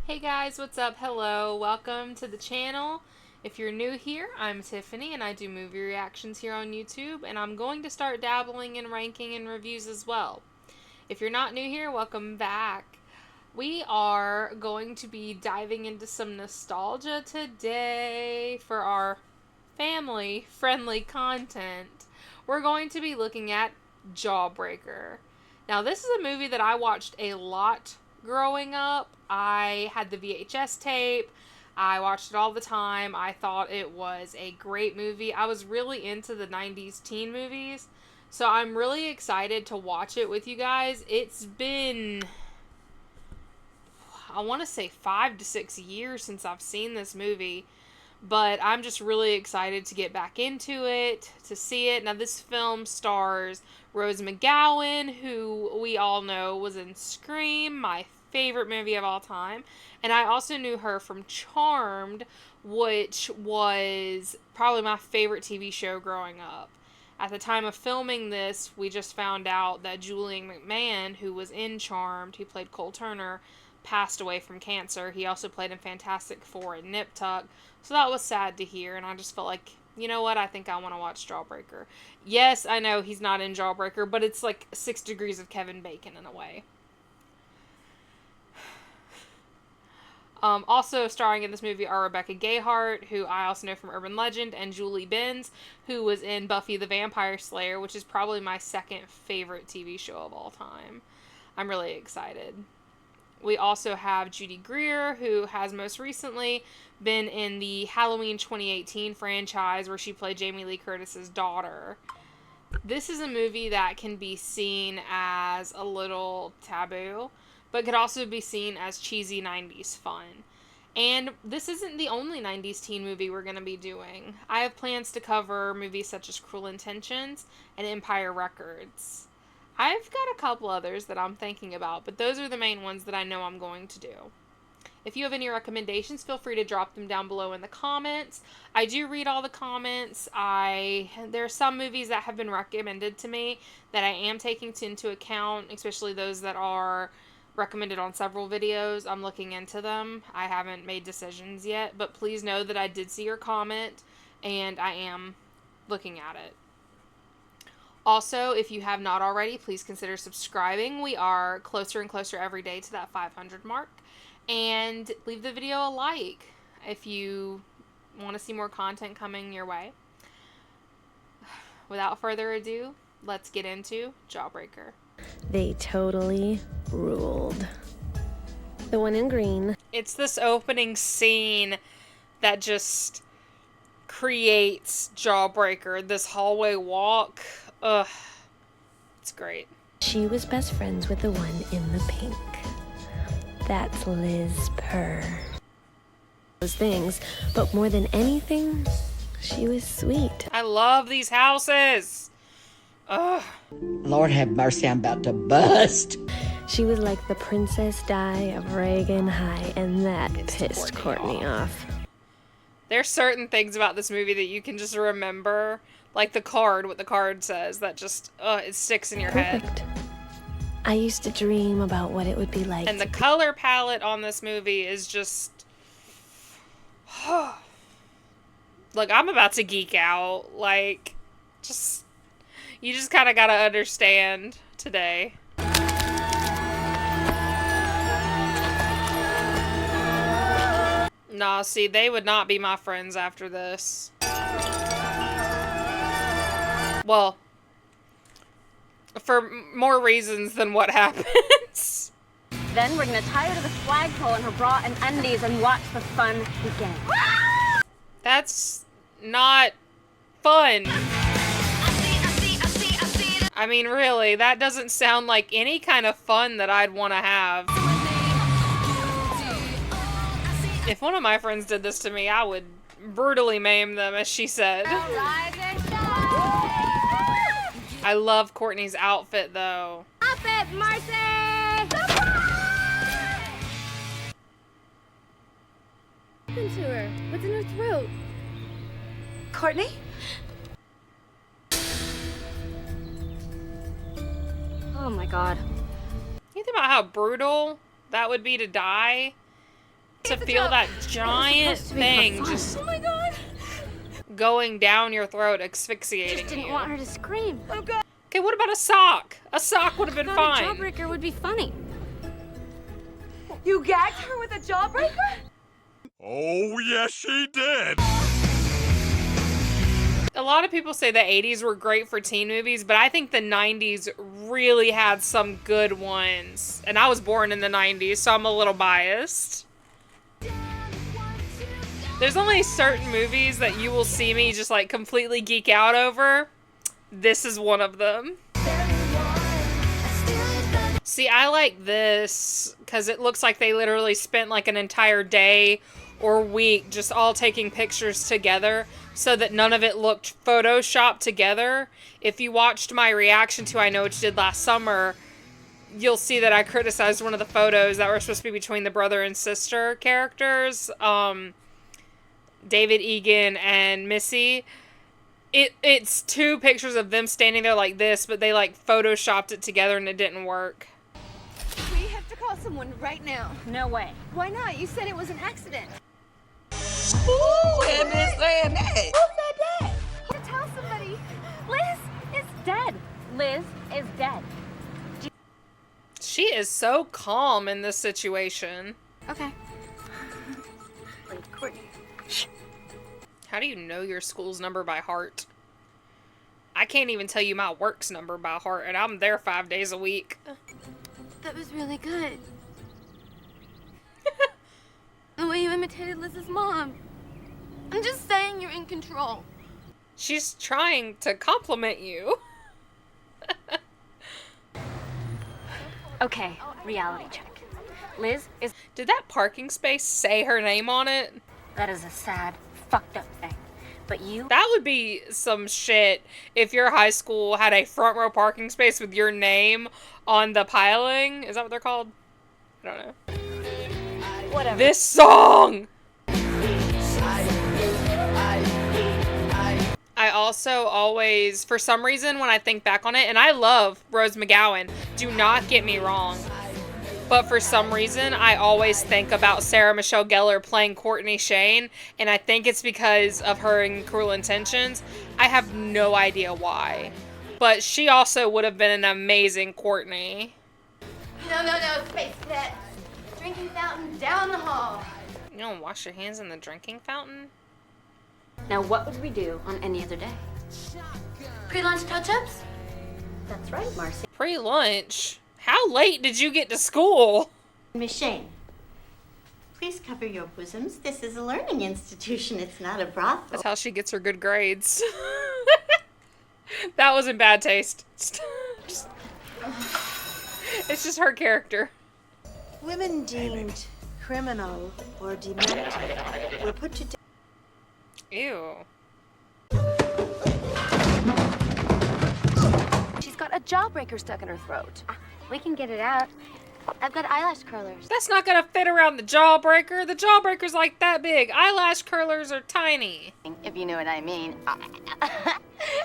Hey guys, what's up? Hello, welcome to the channel. If you're new here, I'm Tiffany and I do movie reactions here on YouTube, and I'm going to start dabbling in ranking and reviews as well. If you're not new here, welcome back. We are going to be diving into some nostalgia today for our family-friendly content. We're going to be looking at Jawbreaker. Now, this is a movie that I watched a lot growing up. I had the VHS tape. I watched it all the time. I thought it was a great movie. I was really into the 90s teen movies. So I'm really excited to watch it with you guys. It's been, I want to say 5 to 6 years since I've seen this movie. But I'm just really excited to get back into it, to see it. Now, this film stars Rose McGowan, who we all know was in Scream, my favorite movie of all time. And I also knew her from Charmed, which was probably my favorite TV show growing up. At the time of filming this, we just found out that Julian McMahon, who was in Charmed, who played Cole Turner, passed away from cancer. He also played in Fantastic Four and Nip Tuck. So that was sad to hear, and I just felt like, you know what, I think I want to watch Jawbreaker. Yes, I know he's not in Jawbreaker, but it's like 6 degrees of Kevin Bacon in a way. Also starring in this movie are Rebecca Gayheart, who I also know from Urban Legend, and Julie Benz, who was in Buffy the Vampire Slayer, which is probably my second favorite TV show of all time. I'm really excited. We also have Judy Greer, who has most recently been in the Halloween 2018 franchise, where she played Jamie Lee Curtis's daughter. This is a movie that can be seen as a little taboo, but could also be seen as cheesy 90s fun. And this isn't the only 90s teen movie we're going to be doing. I have plans to cover movies such as Cruel Intentions and Empire Records. I've got a couple others that I'm thinking about, but those are the main ones that I know I'm going to do. If you have any recommendations, feel free to drop them down below in the comments. I do read all the comments. There are some movies that have been recommended to me that I am taking into account, especially those that are recommended on several videos. I'm looking into them. I haven't made decisions yet, but please know that I did see your comment and I am looking at it. Also, if you have not already, please consider subscribing. We are closer and closer every day to that 500 mark. And leave the video a like if you want to see more content coming your way. Without further ado, let's get into Jawbreaker. They totally ruled. The one in green. It's this opening scene that just creates Jawbreaker. This hallway walk. Ugh. It's great. She was best friends with the one in the pink. That's Liz Purr. Those things, but more than anything, she was sweet. I love these houses. Ugh. Lord have mercy, I'm about to bust. She was like the Princess Di of Reagan High, and that pissed Courtney off. There's certain things about this movie that you can just remember. Like the card, what the card says, that just, it sticks in your head. I used to dream about what it would be like. And the color palette on this movie is just... Look, I'm about to geek out. Like, just... You just kind of gotta understand today. Nah, see, they would not be my friends after this. Well, for more reasons than what happens. Then we're gonna tie her to the flagpole in her bra and undies and watch the fun begin. That's not fun. I mean, really, that doesn't sound like any kind of fun that I'd want to have. If one of my friends did this to me, I would brutally maim them, as she said. I love Courtney's outfit, though. Outfit, Marcy! What happened to her? What's in her throat? Courtney? Oh my god. You think about how brutal that would be to die to feel that giant thing just Oh my god! going down your throat, asphyxiating Just didn't you. want her to scream. Oh god! Okay, what about a sock? A sock would have been Thought fine. a jawbreaker would be funny. You gagged her with a jawbreaker? Oh, yes, she did. A lot of people say the 80s were great for teen movies, but I think the 90s really had some good ones. And I was born in the 90s, so I'm a little biased. There's only certain movies that you will see me just like completely geek out over. This is one of them. See, I like this because it looks like they literally spent like an entire day or week just all taking pictures together so that none of it looked photoshopped together. If you watched my reaction to I Know What You Did Last Summer, you'll see that I criticized one of the photos that were supposed to be between the brother and sister characters, David Egan and Missy. It's two pictures of them standing there like this, but they like photoshopped it together and it didn't work. We have to call someone right now. No way. Why not? You said it was an accident. Ooh, and been saying that. Who said that? To tell somebody. Liz is dead. Liz is dead. She is so calm in this situation. Okay. Courtney. How do you know your school's number by heart? I can't even tell you my work's number by heart, and I'm there 5 days a week. That was really good. The way you imitated Liz's mom. I'm just saying you're in control. She's trying to compliment you. Okay, reality check. Liz is... Did that parking space say her name on it? That is a sad, fucked up thing. But you... That would be some shit if your high school had a front row parking space with your name on the piling. Is that what they're called? I don't know. Whatever. This song! I also always, for some reason, when I think back on it, and I love Rose McGowan, do not get me wrong, but for some reason, I always think about Sarah Michelle Gellar playing Courtney Shane, and I think it's because of her in Cruel Intentions. I have no idea why, but she also would have been an amazing Courtney. No, Space Cadet. Drinking fountain down the hall. You don't wash your hands in the drinking fountain? Now what would we do on any other day? Pre-lunch touch-ups? That's right, Marcy. Pre-lunch? How late did you get to school? Miss Shane, please cover your bosoms. This is a learning institution. It's not a brothel. That's how she gets her good grades. That was in bad taste. It's just her character. Women deemed criminal or demented were put to death. Ew. She's got a jawbreaker stuck in her throat. We can get it out. I've got eyelash curlers. That's not gonna fit around the jawbreaker. The jawbreaker's like that big. Eyelash curlers are tiny. If you know what I mean.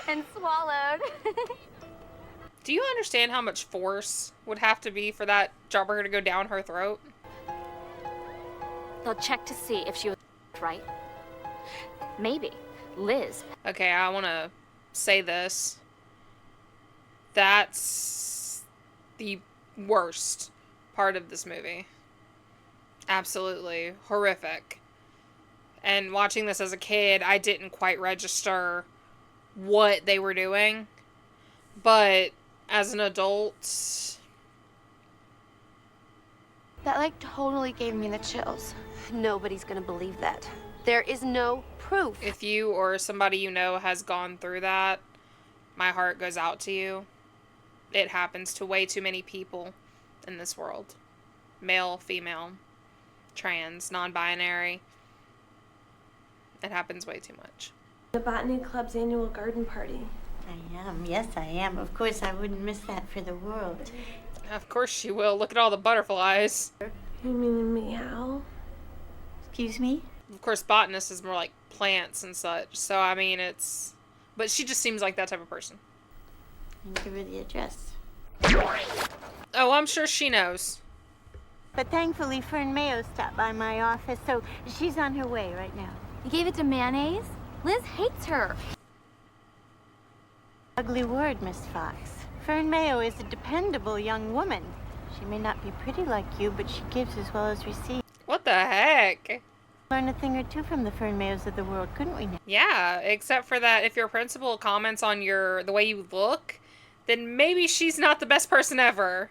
And swallowed. Do you understand how much force would have to be for that jawbreaker to go down her throat? They'll check to see if she was right. Maybe. Liz. Okay, I want to say this. That's the worst part of this movie. Absolutely horrific. And watching this as a kid, I didn't quite register what they were doing. But as an adult... That like totally gave me the chills. Nobody's gonna believe that. There is no proof. If you or somebody you know has gone through that, my heart goes out to you. It happens to way too many people in this world. Male, female, trans, non-binary. It happens way too much. The Botany Club's annual garden party. I am. Yes, I am. Of course, I wouldn't miss that for the world. Of course she will. Look at all the butterflies. You mean meow? Excuse me? Of course, botanist is more like plants and such. So, I mean, it's... But she just seems like that type of person. And give her the address. Oh, I'm sure she knows. But thankfully, Fern Mayo stopped by my office, so she's on her way right now. You gave it to mayonnaise? Liz hates her. Ugly word, Miss Fox. Fern Mayo is a dependable young woman. She may not be pretty like you, but she gives as well as receives. What the heck? Learn a thing or two from the Fern Mayos of the world, couldn't we now? Yeah, except for that if your principal comments on the way you look, then maybe she's not the best person ever.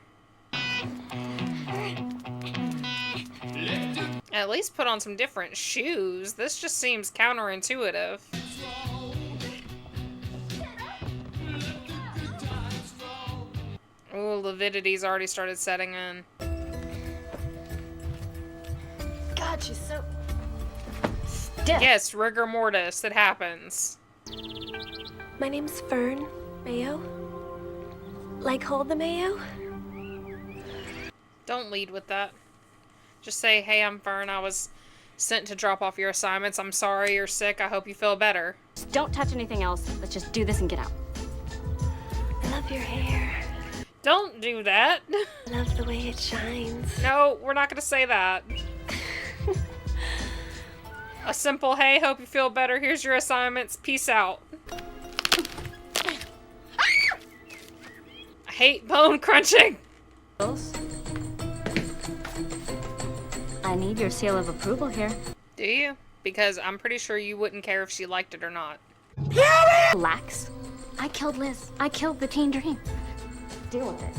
At least put on some different shoes. This just seems counterintuitive. Ooh, lividity's already started setting in. God, she's so... Yes, rigor mortis. It happens. My name's Fern Mayo. Like hold the mayo? Don't lead with that. Just say, hey, I'm Fern. I was sent to drop off your assignments. I'm sorry you're sick. I hope you feel better. Just don't touch anything else. Let's just do this and get out. I love your hair. Don't do that. I love the way it shines. No, we're not going to say that. A simple, hey, hope you feel better. Here's your assignments. Peace out. I hate bone crunching. I need your seal of approval here. Do you? Because I'm pretty sure you wouldn't care if she liked it or not. Relax. I killed Liz. I killed the teen dream. Deal with it.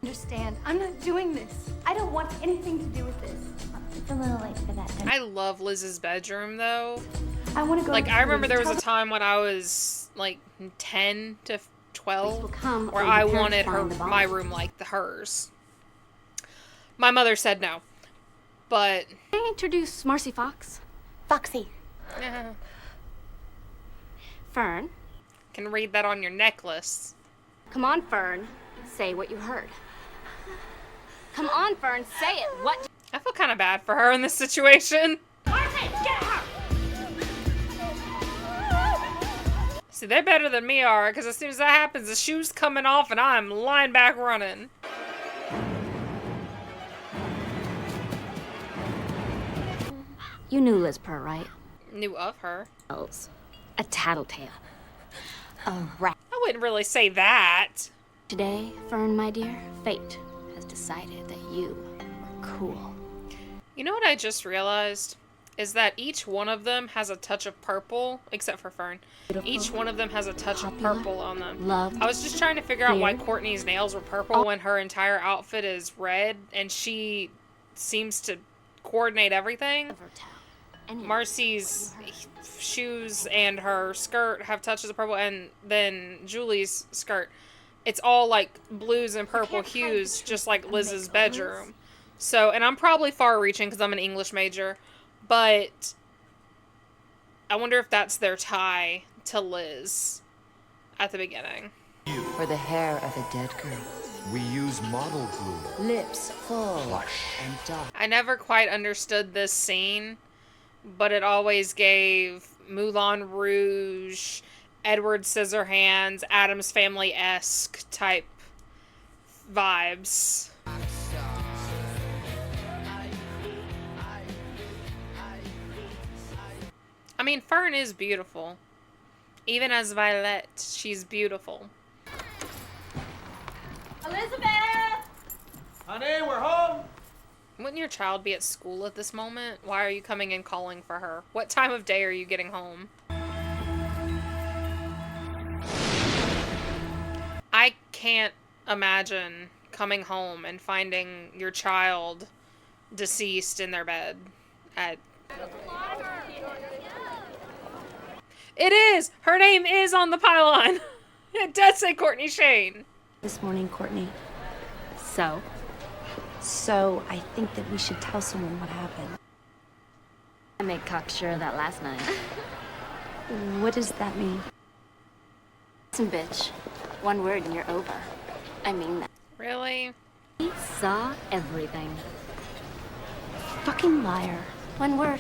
Understand, I'm not doing this. I don't want anything to do with this. It's a little late for that. I love Liz's bedroom, though. I want to go. Like, I remember there was a time when I was, like, 10 to 12, where I wanted my room like hers. My mother said no. But... Can I introduce Marcy Fox? Foxy. Yeah. Fern. Can read that on your necklace. Come on, Fern. Say what you heard. Come on, Fern. Say it. What? I feel kind of bad for her in this situation. Marcy, get her! See, they're better than me are, because as soon as that happens, the shoe's coming off and I'm lying back running. You knew Liz Purr, right? Knew of her. A tattletale. A rat. I wouldn't really say that. Today, Fern, my dear, fate has decided that you are cool. You know what I just realized? Is that each one of them has a touch of purple, except for Fern. Beautiful, each one of them has a touch of purple on them. Loved, I was just trying to figure out why feared. Courtney's nails were purple when her entire outfit is red, and she seems to coordinate everything. Marcy's shoes and her skirt have touches of purple, and then Julie's skirt. It's all like blues and purple hues, just like Liz's bedroom. So, and I'm probably far reaching because I'm an English major, but I wonder if that's their tie to Liz at the beginning. For the hair of a dead girl. We use model glue. Lips full and dark. I never quite understood this scene, but it always gave Moulin Rouge, Edward Scissorhands, Addams Family-esque type vibes. I mean, Fern is beautiful. Even as Violet, she's beautiful. Elizabeth! Honey, we're home! Wouldn't your child be at school at this moment? Why are you coming and calling for her? What time of day are you getting home? I can't imagine coming home and finding your child deceased in their bed at... It is! Her name is on the pylon! It does say Courtney Shane. This morning, Courtney. So? So, I think that we should tell someone what happened. I made cocksure of that last night. What does that mean? Listen, bitch. One word and you're over. I mean that. Really? He saw everything. Fucking liar. One word.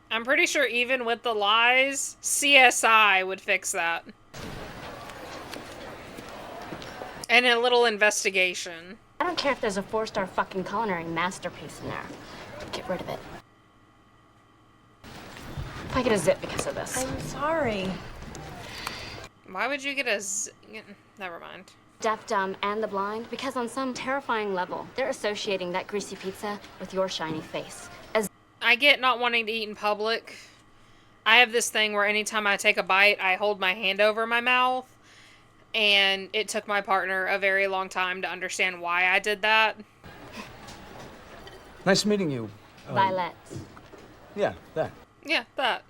I'm pretty sure even with the lies, CSI would fix that. And a little investigation. don't care if there's a 4-star fucking culinary masterpiece in there. Get rid of it. If I get a zip because of this. I'm sorry. Why would you get a never mind. Deaf, dumb, and the blind, because on some terrifying level, they're associating that greasy pizza with your shiny face. As I get not wanting to eat in public. I have this thing where anytime I take a bite, I hold my hand over my mouth. And it took my partner a very long time to understand why I did that. Nice meeting you. Violet. Yeah, that. Yeah, that.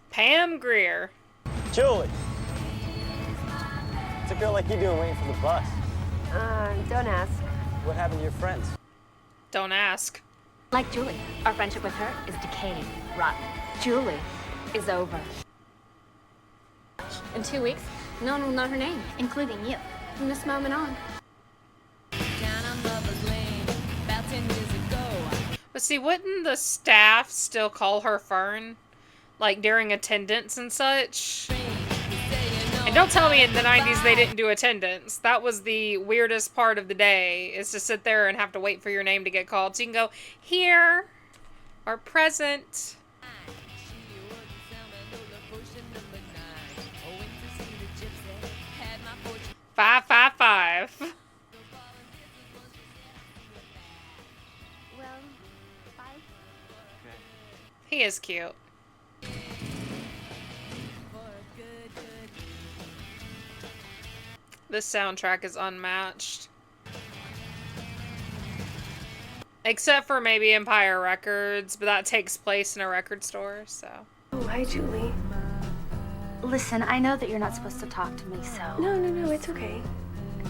Pam Grier. Julie. What's a girl like you doing waiting for the bus? Don't ask. What happened to your friends? Don't ask. Like Julie, our friendship with her is decaying, rotten. Julie is over. In 2 weeks, no one will know her name, including you. From this moment on. But see, wouldn't the staff still call her Fern? Like, during attendance and such? And don't tell me in the 90s they didn't do attendance. That was the weirdest part of the day, is to sit there and have to wait for your name to get called. So you can go, here, or present. 555. Well, bye. He is cute. This soundtrack is unmatched. Except for maybe Empire Records, but that takes place in a record store, so. Oh, hi, Julie. Listen, I know that you're not supposed to talk to me, so... No, it's okay.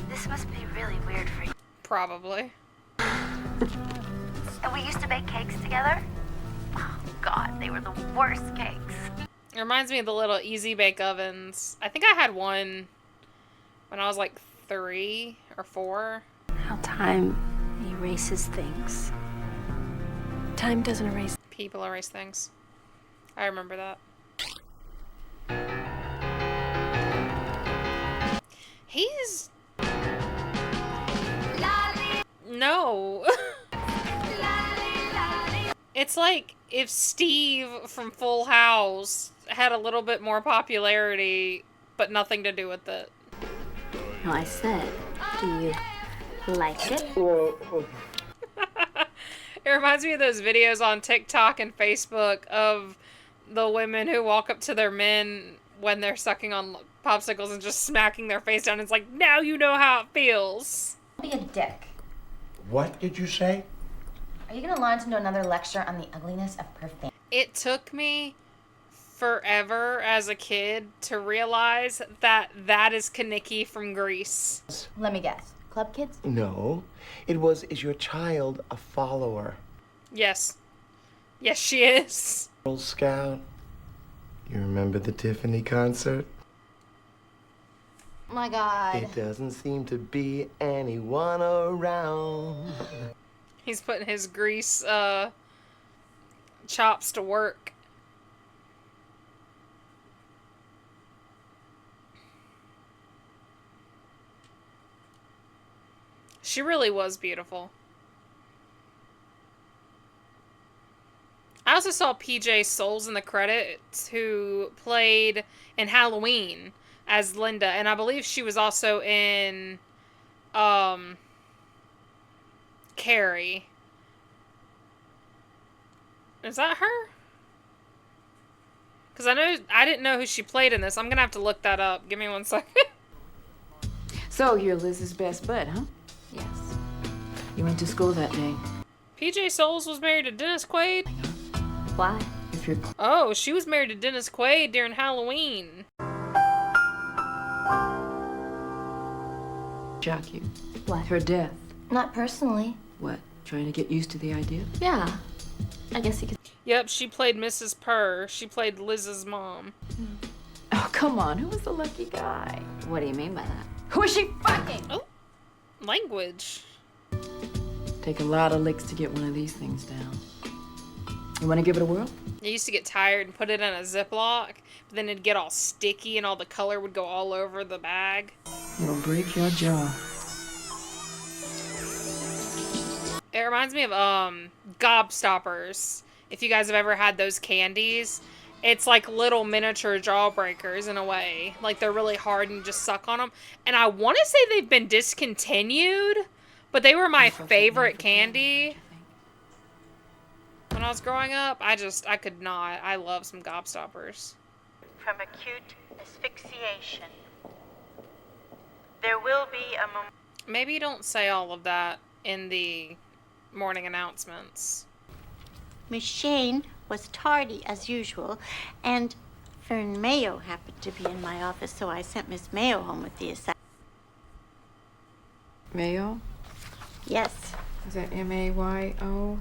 This must be really weird for you. Probably. And we used to bake cakes together? Oh, God, they were the worst cakes. It reminds me of the little Easy Bake Ovens. I think I had one when I was like 3 or 4. How time erases things. Time doesn't erase. People erase things. I remember that. He's... No. It's like if Steve from Full House had a little bit more popularity, but nothing to do with it. No, I said, do you like it? It reminds me of those videos on TikTok and Facebook of the women who walk up to their men when they're sucking on popsicles and just smacking their face down. It's like, now you know how it feels. Be a dick. What did you say? Are you gonna launch into another lecture on the ugliness of profanity? It took me forever as a kid to realize that that is Kaniki from Grease. Let me guess. Club kids? No. It was, is your child a follower? Yes. Yes, she is. Girl Scout? You remember the Tiffany concert? My God. It doesn't seem to be anyone around. He's putting his Grease chops to work. She really was beautiful. I also saw PJ Souls in the credits, who played in Halloween as Linda, and I believe she was also in Carrie. Is that her? Because I didn't know who she played in this. I'm gonna have to look that up. Give me 1 second. So you're Liz's best bud, huh? Yes. You went to school that day. PJ Souls was married to Dennis Quaid. Why? If you're... Oh, she was married to Dennis Quaid during Halloween. Shock you. What? Her death. Not personally. What? Trying to get used to the idea? Yeah. I guess you could. Yep, she played Mrs. Purr. She played Liz's mom. Oh, come on. Who was the lucky guy? What do you mean by that? Who is she fucking? Oh, language. Take a lot of licks to get one of these things down. You want to give it a whirl? I used to get tired and put it in a Ziploc, but then it'd get all sticky and all the color would go all over the bag. It'll break your jaw. It reminds me of Gobstoppers. If you guys have ever had those candies, it's like little miniature Jawbreakers in a way. Like they're really hard and you just suck on them. And I want to say they've been discontinued, but they were my favorite candy when I was growing up. I could not. I love some Gobstoppers. From acute asphyxiation. There will be a moment. Maybe don't say all of that in the morning announcements. Miss Shane was tardy as usual, and Fern Mayo happened to be in my office, so I sent Miss Mayo home with the assignment. Mayo? Yes. Is that M-A-Y-O?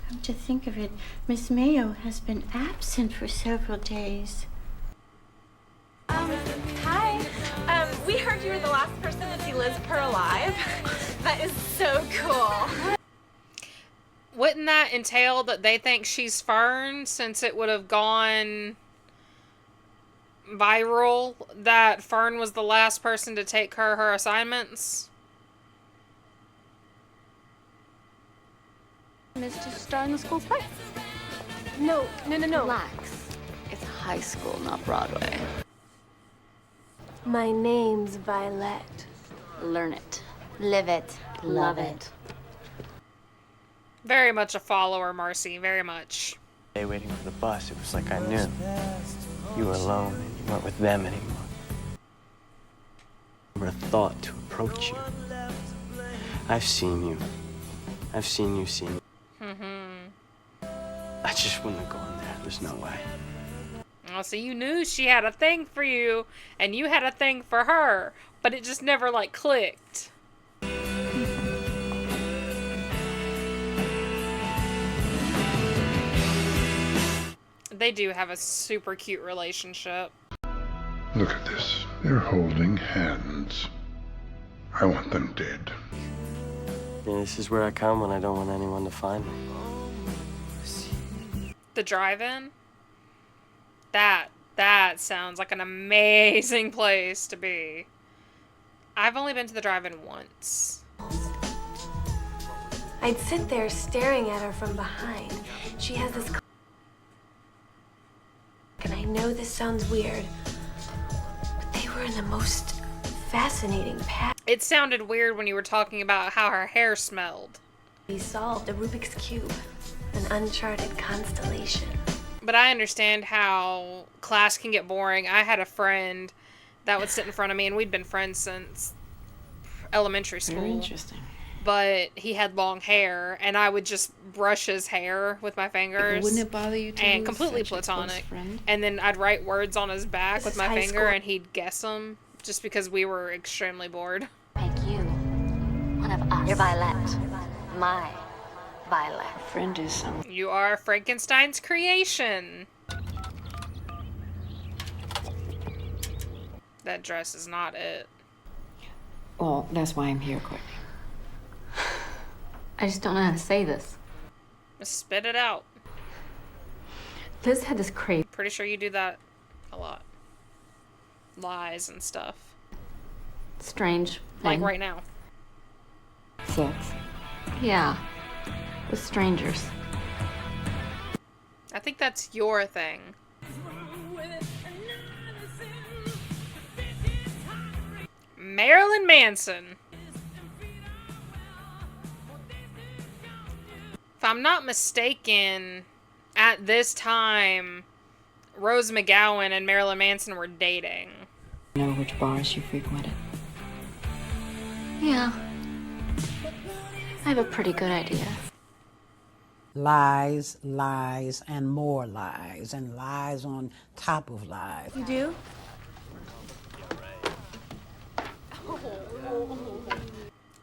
Come to think of it, Miss Mayo has been absent for several days. Hi. We heard you were the last person to see Liz Purr alive. That is so cool. Wouldn't that entail that they think she's Fern, since it would have gone viral that Fern was the last person to take her assignments? Is to star in the school play. No. Relax. It's high school, not Broadway. My name's Violet. Learn it. Live it. Love it. Very much a follower, Marcy. Very much. Day waiting for the bus, it was like I knew. You were alone and you weren't with them anymore. I never thought to approach you. I've seen you. I've seen you see me. I just wouldn't have gone there. There's no way. Oh, so you knew she had a thing for you, and you had a thing for her, but it just never, like, clicked. They do have a super cute relationship. Look at this. They're holding hands. I want them dead. Yeah, this is where I come when I don't want anyone to find me. The drive-in? That sounds like an amazing place to be. I've only been to the drive-in once. I'd sit there staring at her from behind. She has this... And I know this sounds weird, but they were in the most fascinating pattern. It sounded weird when you were talking about how her hair smelled. We solved a Rubik's Cube, an uncharted constellation. But I understand how class can get boring. I had a friend that would sit in front of me, and we'd been friends since elementary school. Very interesting. But he had long hair, and I would just brush his hair with my fingers. Wouldn't it bother you to and lose completely such a close platonic. friend? And then I'd write words on his back with my finger, school. and he'd guess them, just because we were extremely bored. Make you one of us. You're Violet. My Violet. A friend is some... You are Frankenstein's creation. That dress is not it. Well, that's why I'm here, Courtney. I just don't know how to say this. Just spit it out. Liz had this crazy... Pretty sure you do that a lot. Lies and stuff. strange Like thing. right now. Sex. Yeah. With strangers. I think that's your thing. Marilyn Manson. If I'm not mistaken, at this time, Rose McGowan and Marilyn Manson were dating. Know which bars you frequented? Yeah. I have a pretty good idea. Lies, lies, and more lies, and lies on top of lies. You do?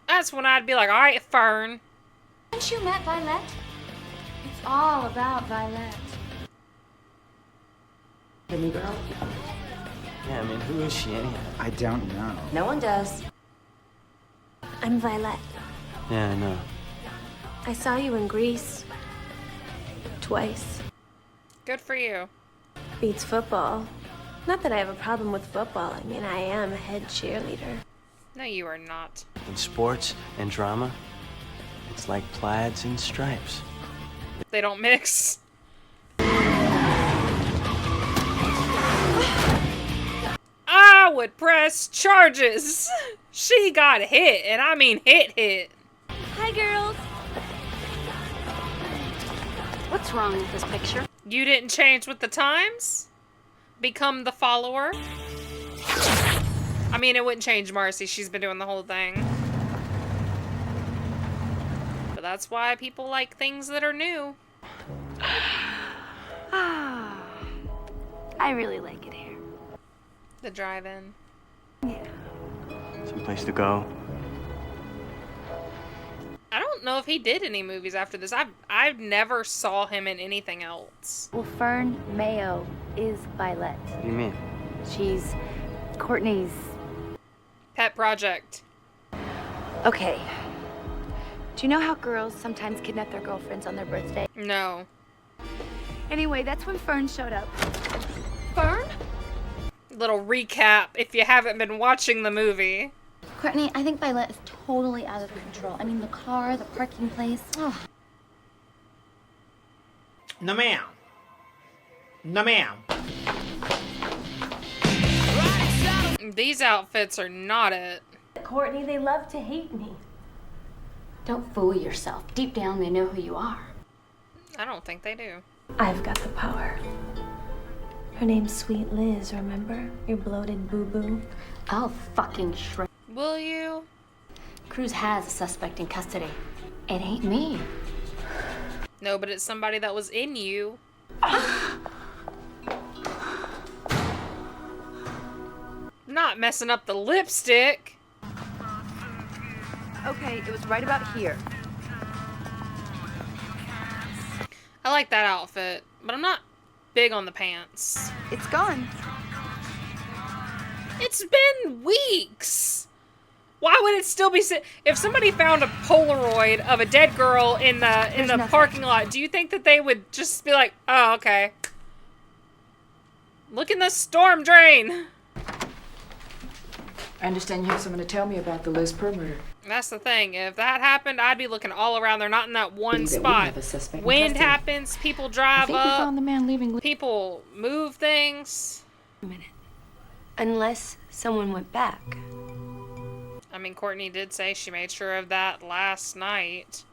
That's when I'd be like, all right, Fern. Haven't you met Violet? It's all about Violet. The new girl? Yeah, I mean, who is she anyhow? I don't know. No one does. I'm Violet. Yeah, I know. I saw you in Greece. Twice. Good for you. Beats football. Not that I have a problem with football. I mean, I am a head cheerleader. No, you are not. In sports and drama, it's like plaids and stripes. They don't mix. I would press charges. She got hit, and I mean hit. Hi, girls. What's wrong with this picture? You didn't change with the times? Become the follower? I mean, it wouldn't change Marcy. She's been doing the whole thing. But that's why people like things that are new. I really like it here. The drive-in. Yeah. Someplace to go. I don't know if he did any movies after this. I've never saw him in anything else. Well, Fern Mayo is Violet. What do you mean? She's Courtney's pet project. Okay. Do you know how girls sometimes kidnap their girlfriends on their birthday? No. Anyway, that's when Fern showed up. Fern? Little recap if you haven't been watching the movie. Courtney, I think Violet is totally out of control. I mean, the car, the parking place. Oh. No, ma'am. No, ma'am. These outfits are not it. Courtney, they love to hate me. Don't fool yourself. Deep down, they know who you are. I don't think they do. I've got the power. Her name's Sweet Liz, remember? Your bloated boo-boo. I'll fucking shrink. Will you? Cruz has a suspect in custody. It ain't me. No, but it's somebody that was in you. Not messing up the lipstick. Okay, it was right about here. I like that outfit, but I'm not big on the pants. It's gone. It's been weeks. Why would it still be if somebody found a Polaroid of a dead girl in the parking lot, do you think that they would just be like, "Oh, okay. Look in the storm drain." I understand you have someone to tell me about the Liz Purr murder. That's the thing. If that happened, I'd be looking all around. They're not in that one That we spot. have a suspect in Wind custody. happens, people drive I think we up, found the man leaving. people move things. A minute. Unless someone went back. I mean, Courtney did say she made sure of that last night.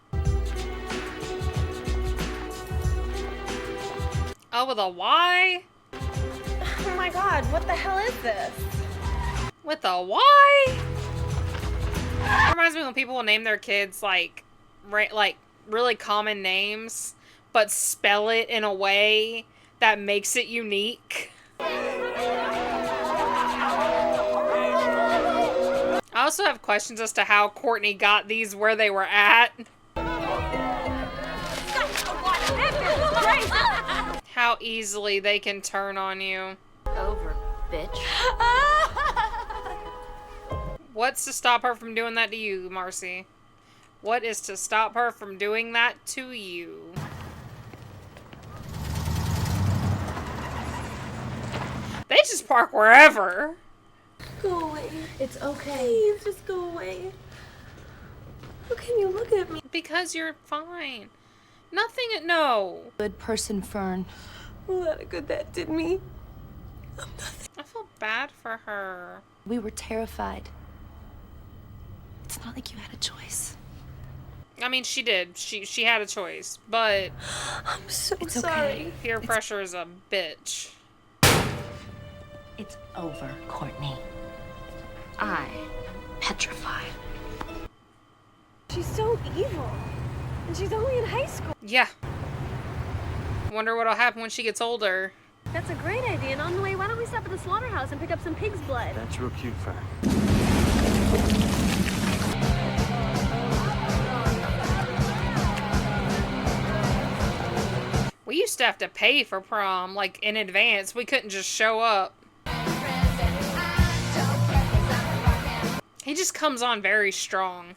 Oh, with a Y? Oh my god, what the hell is this? With a Y? It reminds me when people will name their kids like really common names, but spell it in a way that makes it unique. I also have questions as to how Courtney got these where they were at. How easily they can turn on you. Over, bitch. What's to stop her from doing that to you, Marcy? What is to stop her from doing that to you? They just park wherever. Go away. It's okay. Please, just go away. How can you look at me? Because you're fine. Nothing, no. Good person, Fern. A lot of good that did me. I'm nothing. I feel bad for her. We were terrified. It's not like you had a choice. I mean, she did. She had a choice, but I'm so It's sorry. okay. peer pressure is a bitch. It's over, Courtney. I petrified. She's so evil. And she's only in high school. Yeah. Wonder what'll happen when she gets older. That's a great idea. And on the way, why don't we stop at the slaughterhouse and pick up some pig's blood? That's real cute, Fern. We used to have to pay for prom, like, in advance. We couldn't just show up. He just comes on very strong.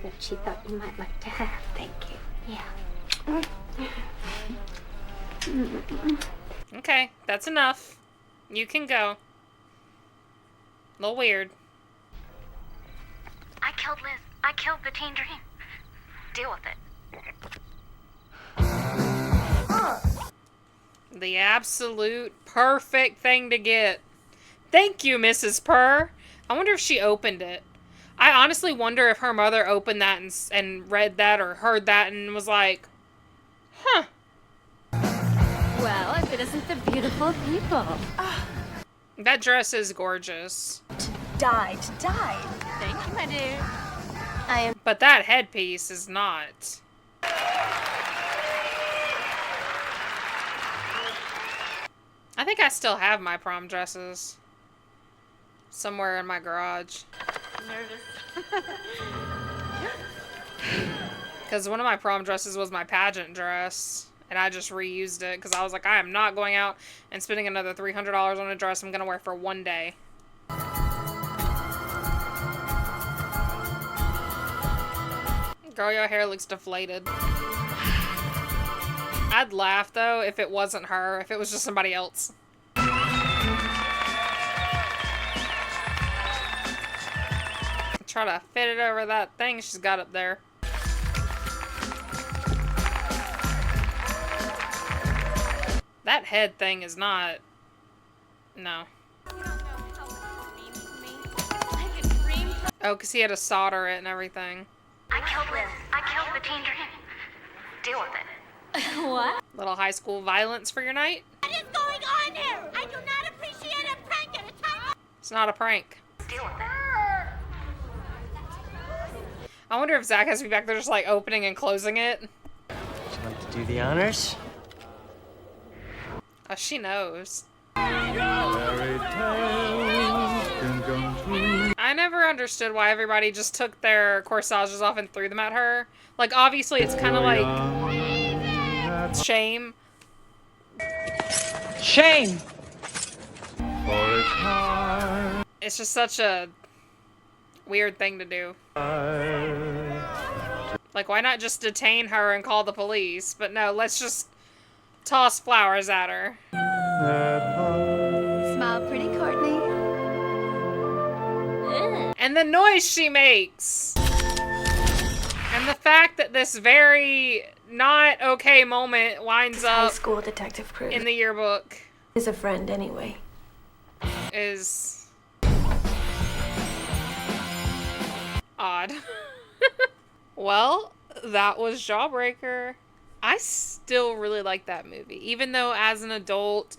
That she thought you might like to have, thank you. Okay, that's enough. You can go. A little weird. I killed Liz. I killed the teen dream. Deal with it. The absolute perfect thing to get. Thank you, Mrs. Purr. I wonder if she opened it. I honestly wonder if her mother opened that and read that or heard that and was like, huh. Well, if it isn't the beautiful people. That dress is gorgeous. To die. Thank you, my dear. But that headpiece is not. I think I still have my prom dresses. Somewhere in my garage. Nervous. Because one of my prom dresses was my pageant dress. And I just reused it because I was like, I am not going out and spending another $300 on a dress I'm going to wear for one day. Girl, your hair looks deflated. I'd laugh, though, if it wasn't her. If it was just somebody else. Try to fit it over that thing she's got up there. That head thing is not... No. Oh, because he had to solder it and everything. I killed Liz. I killed the teen dream. Deal with it. What? Little high school violence for your night? What is going on here? I do not appreciate a prank at a time. It's not a prank. Deal with it. I wonder if Zach has to be back there just like opening and closing it. Would you like to do the honors? Oh, she knows. I never understood why everybody just took their corsages off and threw them at her. Like, obviously, it's kind of like... shame. Shame! It's just such a weird thing to do. Like, why not just detain her and call the police? But no, let's just toss flowers at her. Smile pretty, Courtney. And the noise she makes. And the fact that this very not okay moment winds High up school detective crew in the yearbook is a friend anyway. is odd. Well, that was Jawbreaker. I still really like that movie, even though as an adult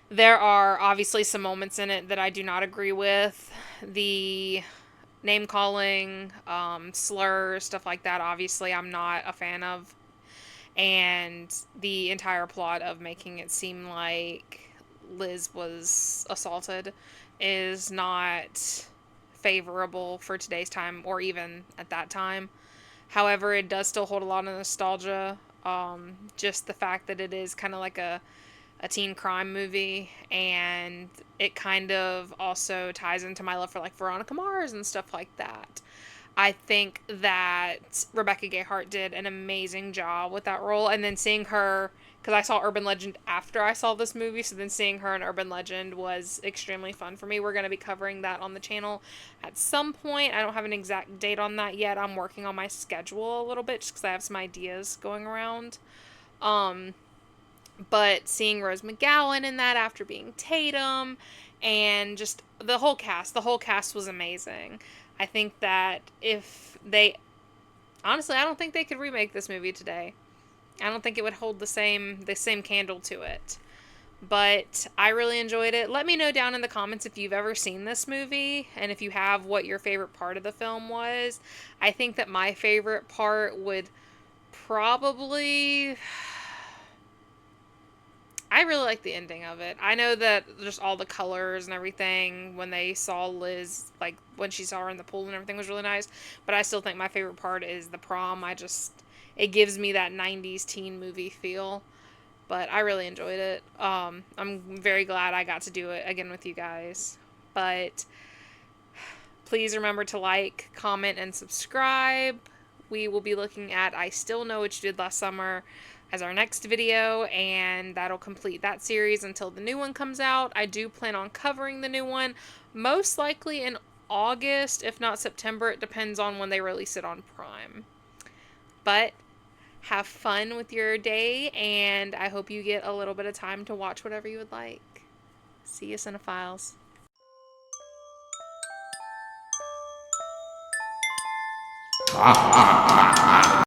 there are obviously some moments in it that I do not agree with. The name calling, slurs, stuff like that, obviously I'm not a fan of. And the entire plot of making it seem like Liz was assaulted is not favorable for today's time or even at that time. However, it does still hold a lot of nostalgia. Just the fact that it is kind of like a teen crime movie, and it kind of also ties into my love for like Veronica Mars and stuff like that. I think that Rebecca Gayheart did an amazing job with that role, and then seeing her, because I saw Urban Legend after I saw this movie, so then seeing her in Urban Legend was extremely fun for me. We're going to be covering that on the channel at some point. I don't have an exact date on that yet. I'm working on my schedule a little bit just because I have some ideas going around. But seeing Rose McGowan in that after being Tatum, and just the whole cast was amazing. I think that if they, honestly, I don't think they could remake this movie today. I don't think it would hold the same candle to it. But I really enjoyed it. Let me know down in the comments if you've ever seen this movie, and if you have, what your favorite part of the film was. I think that my favorite part would probably... I really like the ending of it. I know that just all the colors and everything when they saw Liz, like when she saw her in the pool and everything was really nice. But I still think my favorite part is the prom. It gives me that 90s teen movie feel. But I really enjoyed it. I'm very glad I got to do it again with you guys. But please remember to like, comment, and subscribe. we will be looking at I Still Know What You Did Last Summer as our next video, and that'll complete that series until the new one comes out. I do plan on covering the new one, most likely in August, if not September. It depends on when they release it on Prime. But have fun with your day, and I hope you get a little bit of time to watch whatever you would like. See you, cinephiles. Ha ha ha!